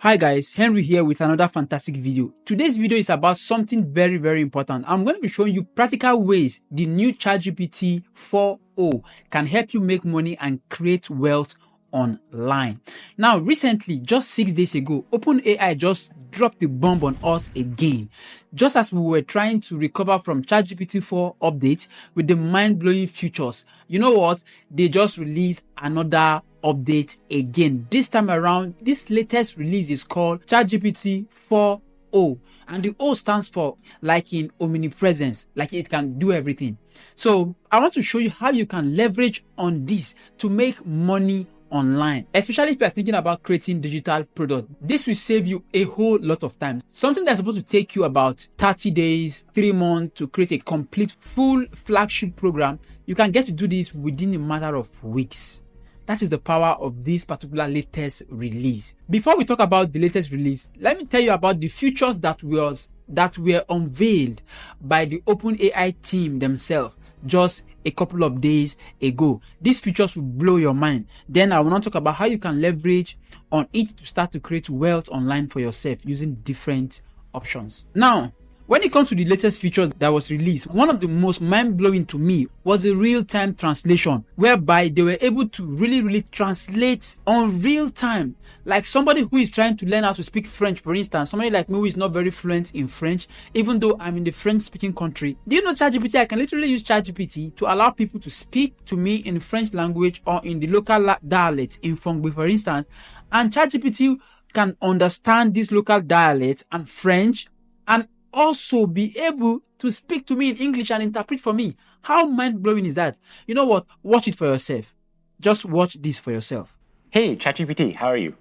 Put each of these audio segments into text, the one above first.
Hi guys, Henry here with another fantastic video. Today's video is about something very, very important. I'm going to be showing you practical ways the new ChatGPT 4.0 can help you make money and create wealth online. Now, recently, just 6 days ago, OpenAI just dropped the bomb on us again. Just as we were trying to recover from ChatGPT 4 update with the mind-blowing features, you know what? They just released another update again. This time around, this latest release is called ChatGPT 4.0, and the O stands for like in omnipresence, like it can do everything. So I want to show you how you can leverage on this to make money online, especially if you are thinking about creating digital product. This will save you a whole lot of time. Something that's supposed to take you about 30 days, 3 months to create a complete full flagship program, you can get to do this within a matter of weeks. That is the power of this particular latest release. Before we talk about the latest release, let me tell you about the features that were unveiled by the OpenAI team themselves just a couple of days ago. These features will blow your mind. Then I will not talk about how you can leverage on it to start to create wealth online for yourself using different options. Now, when it comes to the latest feature that was released, one of the most mind-blowing to me was the real-time translation, whereby they were able to really translate on real time. Like somebody who is trying to learn how to speak French, for instance, somebody like me who is not very fluent in French, even though I'm in the French-speaking country. Do you know ChatGPT? I can literally use ChatGPT to allow people to speak to me in French language or in the local dialect in Fongbe, for instance, and ChatGPT can understand this local dialect and French and also be able to speak to me in English and interpret for me. How mind-blowing is that? You know what? Watch it for yourself. Just watch this for yourself. Hey, ChatGPT, how are you?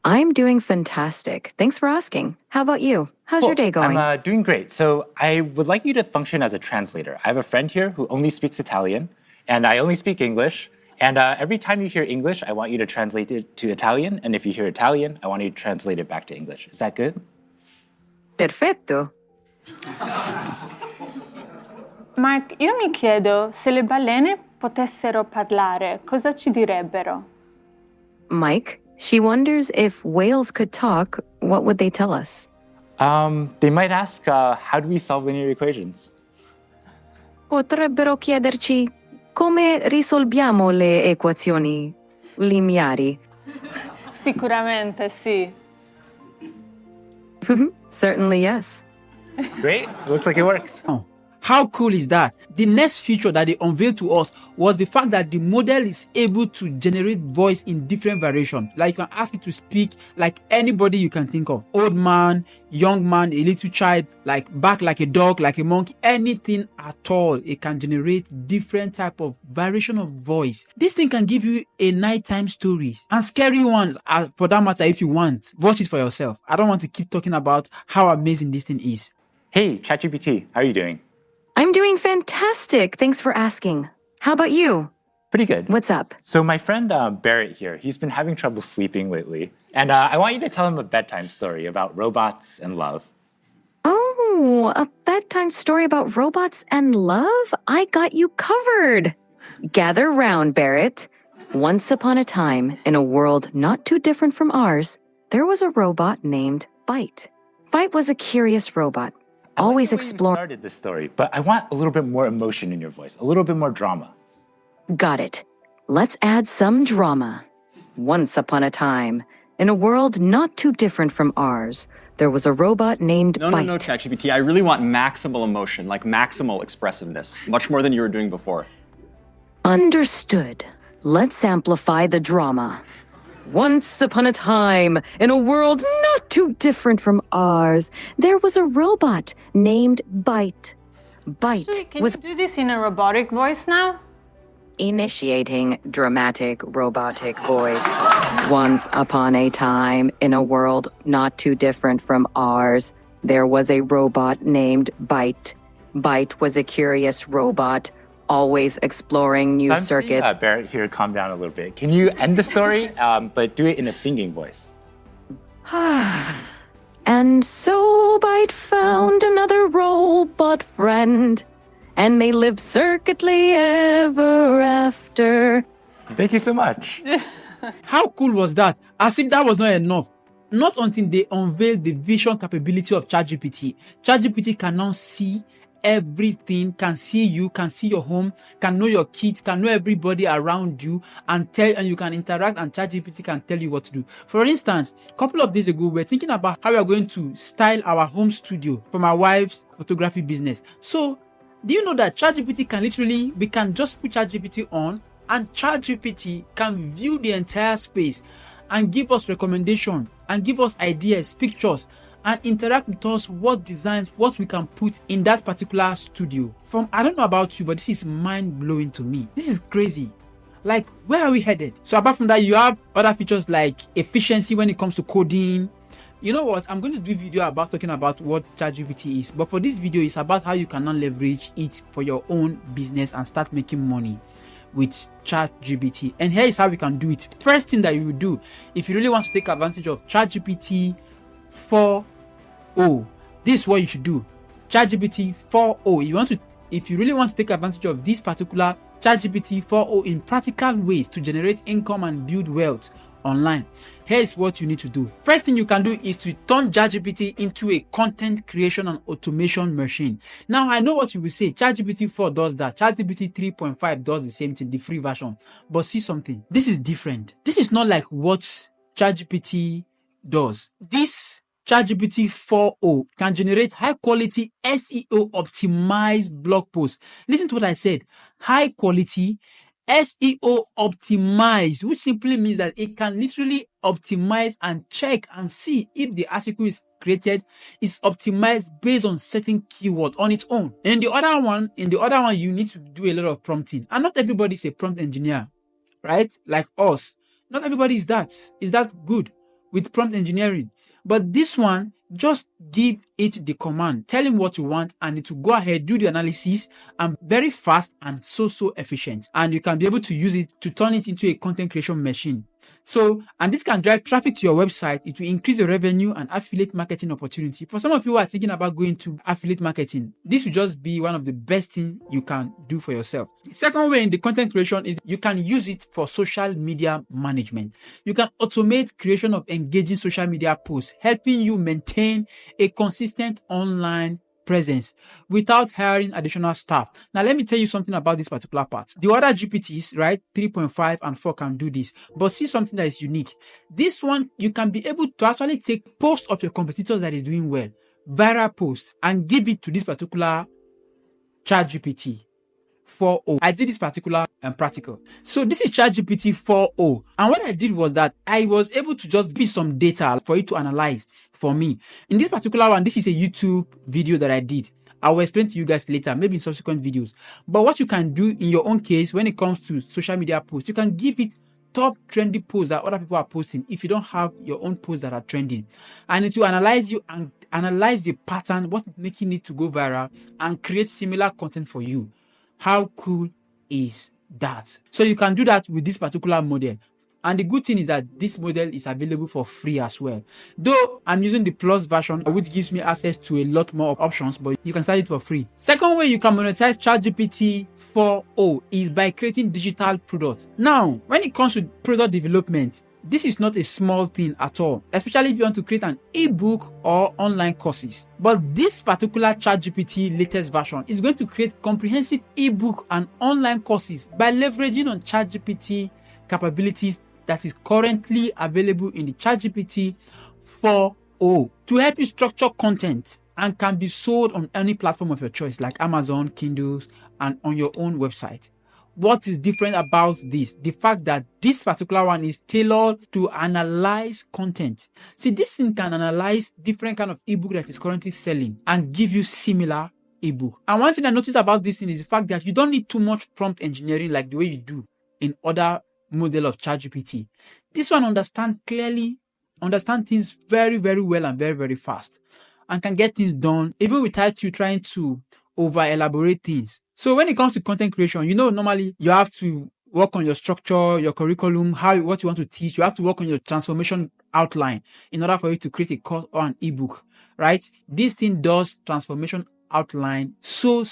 I'm doing fantastic. Thanks for asking. How about you? How's your day going? I'm doing great. So I would like you to function as a translator. I have a friend here who only speaks Italian, and I only speak English. And every time you hear English, I want you to translate it to Italian. And if you hear Italian, I want you to translate it back to English. Is that good? Perfetto. Mark, io mi chiedo se le balene potessero parlare, cosa ci direbbero? Mike, she wonders if whales could talk, what would they tell us? They might ask, how do we solve linear equations? Potrebbero chiederci come risolviamo le equazioni lineari. Sicuramente sì. Certainly, yes. Great. Looks like it works. Oh, how cool is that? The next feature that they unveiled to us was the fact that the model is able to generate voice in different variations. Like you can ask it to speak like anybody you can think of. Old man, young man, a little child, like back like a dog, like a monkey, anything at all. It can generate different type of variation of voice. This thing can give you a nighttime story and scary ones for that matter if you want. Watch it for yourself. I don't want to keep talking about how amazing this thing is. Hey, ChatGPT, how are you doing? I'm doing fantastic. Thanks for asking. How about you? Pretty good. What's up? So my friend Barrett here, he's been having trouble sleeping lately. And I want you to tell him a bedtime story about robots and love. Oh, a bedtime story about robots and love? I got you covered. Gather round, Barrett. Once upon a time, in a world not too different from ours, there was a robot named Byte. Byte was a curious robot, always exploring. I started this story, but I want a little bit more emotion in your voice, a little bit more drama. Got it. Let's add some drama. Once upon a time, in a world not too different from ours, there was a robot named Byte. No, ChatGPT. I really want maximal emotion, like maximal expressiveness, much more than you were doing before. Understood. Let's amplify the drama. Once upon a time, in a world not too different from ours, there was a robot named Byte. Byte Actually, can was you do this in a robotic voice now? initiating dramatic robotic voice. Once upon a time, in a world not too different from ours, there was a robot named Byte. Byte was a curious robot, always exploring new circuits. I'm seeing, Barrett here, calm down a little bit. Can you end the story, but do it in a singing voice? And so Byte found another robot friend, and they lived circuitly ever after. Thank you so much. How cool was that? As if that was not enough. not until they unveil the vision capability of ChatGPT. ChatGPT can now see everything, can see you, can see your home, can know your kids, can know everybody around you, and you can interact, and ChatGPT can tell you what to do. For instance, a couple of days ago, we were thinking about how we are going to style our home studio for my wife's photography business. So, do you know that ChatGPT can literally, we can just put ChatGPT on, and ChatGPT can view the entire space and give us recommendations and give us ideas, pictures, and interact with us what designs, what we can put in that particular studio. I don't know about you, but this is mind-blowing to me. This is crazy. Like, where are we headed? So apart from that, you have other features like efficiency when it comes to coding. You know what? I'm going to do a video about talking about what ChatGPT is. But for this video, it's about how you can now leverage it for your own business and start making money with ChatGPT. And here is how we can do it. First thing that you will do, if you really want to take advantage of ChatGPT 4.0, this is what you should do. ChatGPT 4.0. If you really want to take advantage of this particular ChatGPT 4.0 in practical ways to generate income and build wealth online, here's what you need to do. First thing you can do is to turn ChatGPT into a content creation and automation machine. Now, I know what you will say. ChatGPT 4 does that. ChatGPT 3.5 does the same thing, the free version. But see something. This is different. This is not like what ChatGPT does. This ChatGPT 4.0 can generate high quality SEO optimized blog posts. Listen to what I said. High quality SEO optimized, which simply means that it can literally optimize and check and see if the article is created is optimized based on certain keyword on its own. In the other one, you need to do a lot of prompting. And not everybody is a prompt engineer, right? Like us. Not everybody is that good with prompt engineering. But this one, just give it the command, tell him what you want, and it will go ahead, do the analysis, and very fast and so efficient. And you can be able to use it to turn it into a content creation machine. So, and this can drive traffic to your website. It will increase your revenue and affiliate marketing opportunity. For some of you who are thinking about going to affiliate marketing, this will just be one of the best things you can do for yourself. The second way in the content creation is you can use it for social media management. You can automate creation of engaging social media posts, helping you maintain a consistent online presence without hiring additional staff. Now, let me tell you something about this particular part. The other GPTs, right, 3.5 and 4 can do this, but see something that is unique. This one, you can be able to actually take posts of your competitors that is doing well, viral posts, and give it to this particular ChatGPT 4.0. I did this particular practical. So this is ChatGPT 4.0. And what I did was that I was able to just give some data for it to analyze for me. In this particular one, this is a YouTube video that I did. I will explain to you guys later, maybe in subsequent videos. But what you can do in your own case, when it comes to social media posts, you can give it top trendy posts that other people are posting if you don't have your own posts that are trending. And it will analyze you and analyze the pattern, what's making it to go viral, and create similar content for you. How cool is that? So you can do that with this particular model. And the good thing is that this model is available for free as well. Though I'm using the plus version, which gives me access to a lot more options, but you can start it for free. Second way you can monetize ChatGPT 4.0 is by creating digital products. Now, when it comes to product development, this is not a small thing at all, especially if you want to create an ebook or online courses. But this particular ChatGPT latest version is going to create comprehensive ebook and online courses by leveraging on ChatGPT capabilities that is currently available in the ChatGPT 4.0 to help you structure content and can be sold on any platform of your choice like Amazon, Kindles, and on your own website. What is different about this? The fact that this particular one is tailored to analyze content. See, this thing can analyze different kind of ebook that is currently selling and give you similar ebook. And one thing I noticed about this thing is the fact that you don't need too much prompt engineering like the way you do in other model of ChatGPT. This one understand things very, very well and very, very fast, and can get things done even without you trying to over elaborate things. So when it comes to content creation, normally you have to work on your structure, your curriculum, what you want to teach. You have to work on your transformation outline in order for you to create a course or an ebook, right? This thing does transformation outline so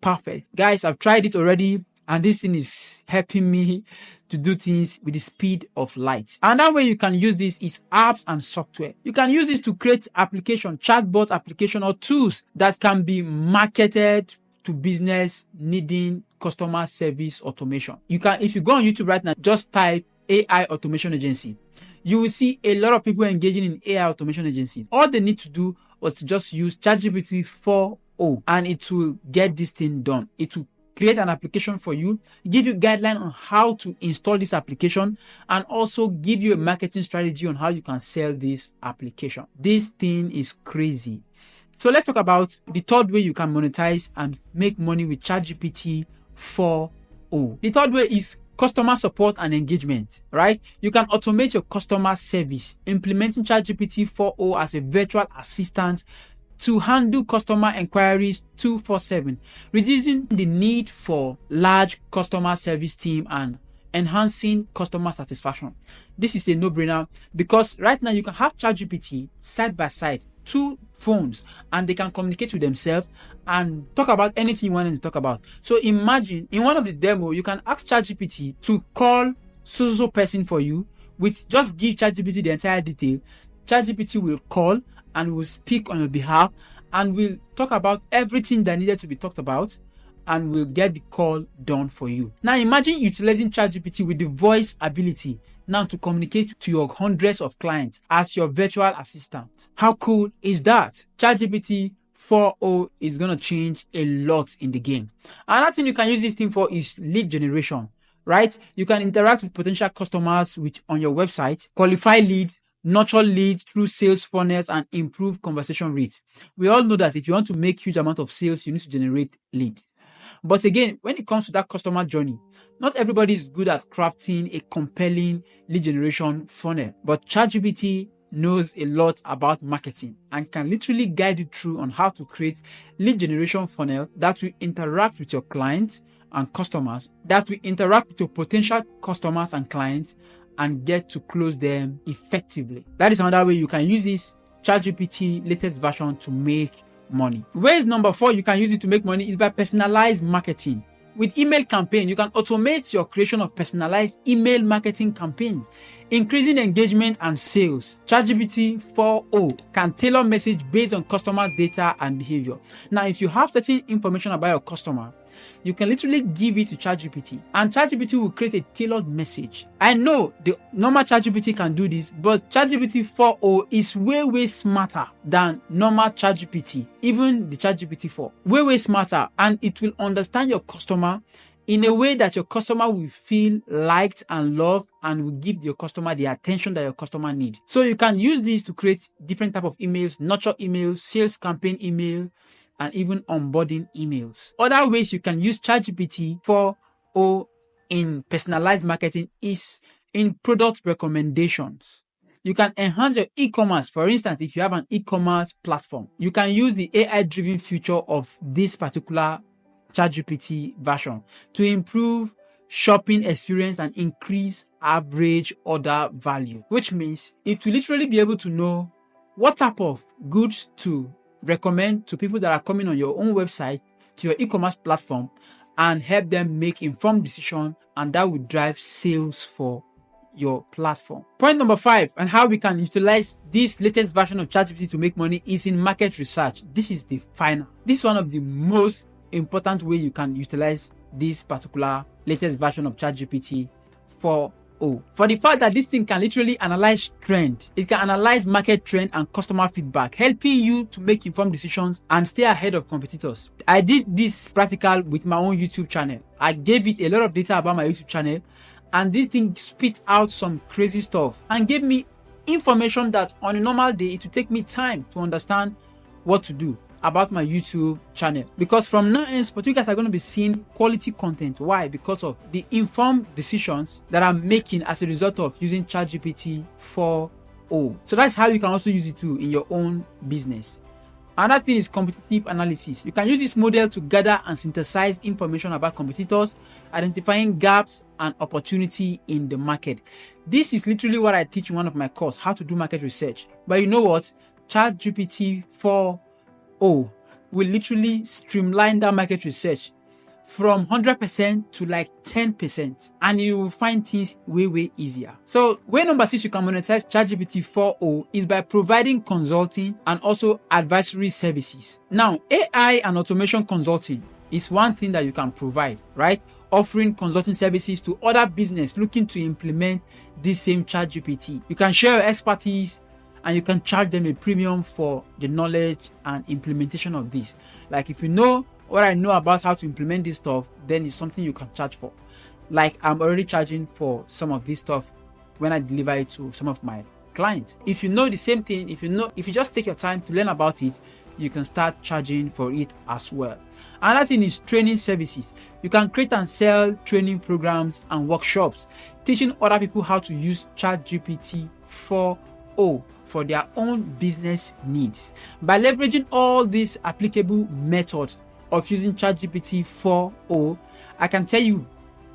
perfect. Guys, I've tried it already. And this thing is helping me to do things with the speed of light. Another way you can use this is apps and software. You can use this to create application, chatbot application, or tools that can be marketed to business needing customer service automation. You can, if you go on YouTube right now, just type AI automation agency. You will see a lot of people engaging in AI automation agency. All they need to do was to just use ChatGPT 4.0 and it will get this thing done. It will create an application for you, give you guidelines on how to install this application, and also give you a marketing strategy on how you can sell this application. This thing is crazy. So let's talk about the third way you can monetize and make money with ChatGPT 4.0. The third way is customer support and engagement, right? You can automate your customer service, implementing ChatGPT 4.0 as a virtual assistant to handle customer inquiries 24/7, reducing the need for large customer service team and enhancing customer satisfaction. This is a no-brainer because right now you can have ChatGPT side by side, two phones, and they can communicate with themselves and talk about anything you want them to talk about. So imagine in one of the demo, you can ask ChatGPT to call so person for you. With just give ChatGPT the entire detail, ChatGPT will call and will speak on your behalf and will talk about everything that needed to be talked about and will get the call done for you. Now imagine utilizing ChatGPT with the voice ability now to communicate to your hundreds of clients as your virtual assistant. How cool is that? ChatGPT 4.0 is going to change a lot in the game. Another thing you can use this thing for is lead generation, right? You can interact with potential customers on your website, qualify lead, nurture lead through sales funnels, and improve conversation rates. We all know that if you want to make huge amount of sales, you need to generate leads. But again, when it comes to that customer journey, not everybody is good at crafting a compelling lead generation funnel. But ChatGPT knows a lot about marketing and can literally guide you through on how to create lead generation funnel that will interact with your clients and customers, that will interact with your potential customers and clients, and get to close them effectively. That is another way you can use this ChatGPT latest version to make money. Ways number 4 you can use it to make money is by personalized marketing. With email campaign, you can automate your creation of personalized email marketing campaigns, increasing engagement and sales. ChatGPT 4.0 can tailor message based on customers' data and behavior. Now, if you have certain information about your customer, you can literally give it to ChatGPT and ChatGPT will create a tailored message. I know the normal ChatGPT can do this, but ChatGPT 4.0 is way smarter than normal ChatGPT, even the ChatGPT 4. Way smarter, and it will understand your customer in a way that your customer will feel liked and loved and will give your customer the attention that your customer needs. So you can use this to create different type of emails, nurture emails, sales campaign email, and even onboarding emails. Other ways you can use ChatGPT 4.0 in personalized marketing is in product recommendations. You can enhance your e-commerce. For instance, if you have an e-commerce platform, you can use the AI-driven feature of this particular ChatGPT version to improve shopping experience and increase average order value, which means it will literally be able to know what type of goods to recommend to people that are coming on your own website, to your e-commerce platform, and help them make informed decisions, and that will drive sales for your platform. Point number 5, and how we can utilize this latest version of ChatGPT to make money, is in market research. This is one of the most important way you can utilize this particular latest version of ChatGPT 4.0. For the fact that this thing can literally analyze trend, it can analyze market trend and customer feedback, helping you to make informed decisions and stay ahead of competitors. I did this practical with my own YouTube channel. I gave it a lot of data about my YouTube channel, and this thing spit out some crazy stuff and gave me information that on a normal day it would take me time to understand what to do about my YouTube channel. Because from now on, you guys are going to be seeing quality content. Why? Because of the informed decisions that I'm making as a result of using ChatGPT 4.0. So that's how you can also use it too in your own business. Another thing is competitive analysis. You can use this model to gather and synthesize information about competitors, identifying gaps and opportunity in the market. This is literally what I teach in one of my courses, how to do market research. But you know what? ChatGPT 4.0 will literally streamline that market research from 100% to like 10%, and you will find things way easier. So way number 6 you can monetize ChatGPT 4.0 is by providing consulting and also advisory services. Now, AI and automation consulting is one thing that you can provide, right? Offering consulting services to other business looking to implement this same ChatGPT. You can share your expertise and you can charge them a premium for the knowledge and implementation of this. Like if you know what I know about how to implement this stuff, then it's something you can charge for. Like I'm already charging for some of this stuff when I deliver it to some of my clients. If you know the same thing, if you just take your time to learn about it, you can start charging for it as well. Another thing is training services. You can create and sell training programs and workshops, teaching other people how to use ChatGPT 4.0 for their own business needs. By leveraging all these applicable methods of using ChatGPT 4.0, I can tell you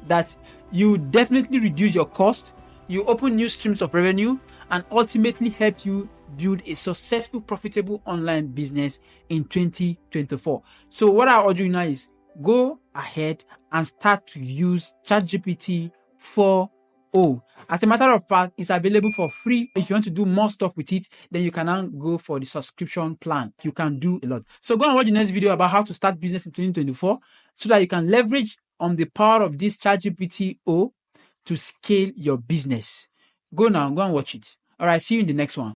that you definitely reduce your cost, you open new streams of revenue, and ultimately help you build a successful, profitable online business in 2024. So what I urge you now is go ahead and start to use ChatGPT 4.0. As a matter of fact, it's available for free. If you want to do more stuff with it, then you can now go for the subscription plan. You can do a lot. So go and watch the next video about how to start business in 2024 so that you can leverage on the power of this ChatGPT 4.0 to scale your business. Go now, go and watch it. All right, see you in the next one.